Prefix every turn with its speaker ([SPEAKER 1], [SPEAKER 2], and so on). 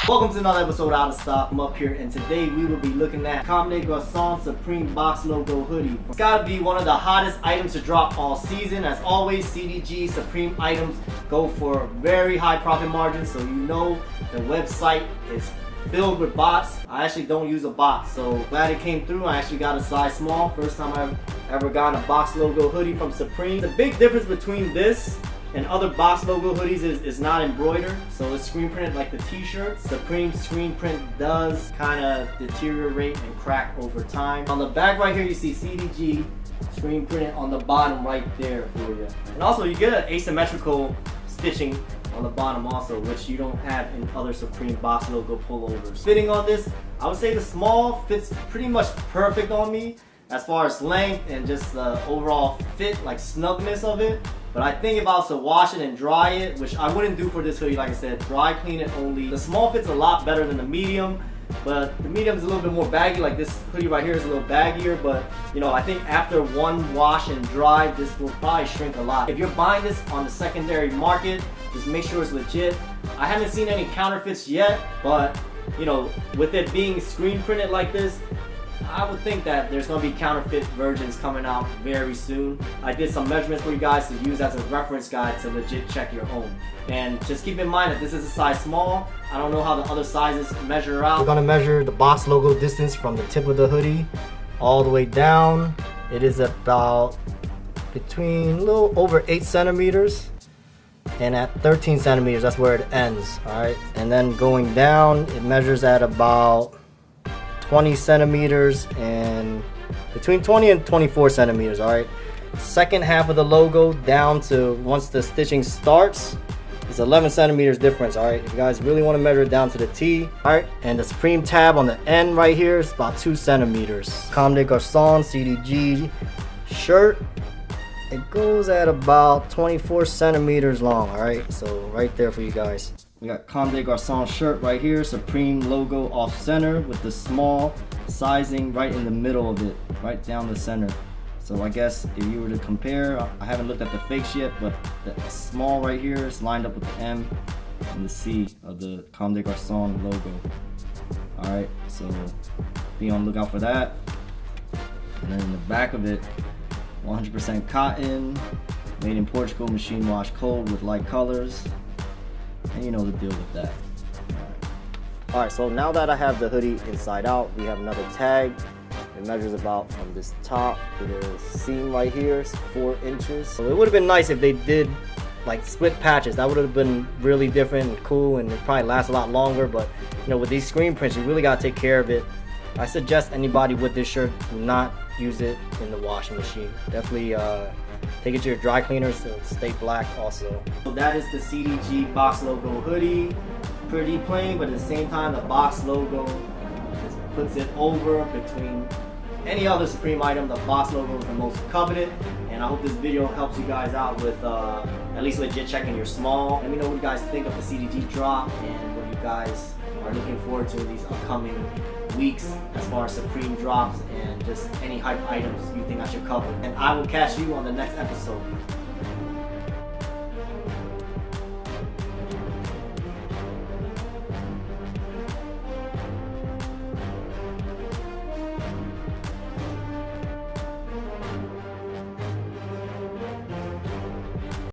[SPEAKER 1] Welcome to another episode of Out of Stock. I'm up here, and today we will be looking at Comme Garcons Supreme Box Logo Hoodie. It's gotta be one of the hottest items to drop all season. As always, CDG Supreme items go for very high profit margins, so you know the website is filled with bots. I actually don't use a bot, so glad it came through. I actually got a size small. First time I've ever gotten a box logo hoodie from Supreme. The big difference between this and other box logo hoodies is not embroidered, so it's screen printed like the t-shirts. Supreme screen print does kind of deteriorate and crack over time. On the back right here you see CDG screen printed on the bottom right there for you. And also you get an asymmetrical stitching on the bottom also, which you don't have in other Supreme box logo pullovers. Fitting on this, I would say the small fits pretty much perfect on me as far as length and just the overall fit, like snugness of it. But I think if I was to wash it and dry it, which I wouldn't do for this hoodie, like I said, dry clean it only. The small fits a lot better than the medium, but the medium is a little bit more baggy. Like this hoodie right here is a little baggier, but you know, I think after one wash and dry, this will probably shrink a lot. If you're buying this on the secondary market, just make sure it's legit. I haven't seen any counterfeits yet, but you know, with it being screen printed like this, I would think that there's going to be counterfeit versions coming out very soon. I did some measurements for you guys to use as a reference guide to legit check your own. And just keep in mind that this is a size small. I don't know how the other sizes measure out. We're going to measure the box logo distance from the tip of the hoodie all the way down. It is about between a little over 8 centimeters. And at 13 centimeters, that's where it ends. Alright, and then going down, it measures at about 20 centimeters and between 20 and 24 centimeters. All right, second half of the logo down to once the stitching starts is 11 centimeters difference. All right, if you guys really want to measure it down to the T. All right, and the Supreme tab on the end right here is about 2 centimeters. Comme Garcons CDG shirt, it goes at about 24 centimeters long. All right, so right there for you guys. We got Comme Garcons shirt right here, Supreme logo off center with the small sizing right in the middle of it, right down the center. So I guess if you were to compare, I haven't looked at the fakes yet, but the small right here is lined up with the M and the C of the Comme Garcons logo. Alright, so be on the lookout for that. And then in the back of it, 100% cotton, made in Portugal, machine wash cold with light colors. And you know the deal with that. Alright, so now that I have the hoodie inside out, we have another tag. It measures about from this top to the seam right here, it's 4 inches. So it would have been nice if they did like split patches. That would have been really different and cool, and it probably lasts a lot longer. But you know, with these screen prints, you really gotta take care of it. I suggest anybody with this shirt do not use it in the washing machine. Definitely take it to your dry cleaners to stay black also. So that is the CDG box logo hoodie. Pretty plain, but at the same time the box logo just puts it over between any other Supreme item. The box logo is the most coveted, and I hope this video helps you guys out with at least legit checking your small. Let me know what you guys think of the CDG drop and what you guys are looking forward to in these upcoming weeks as far as Supreme drops and just any hype items you think I should cover. And I will catch you on the next episode.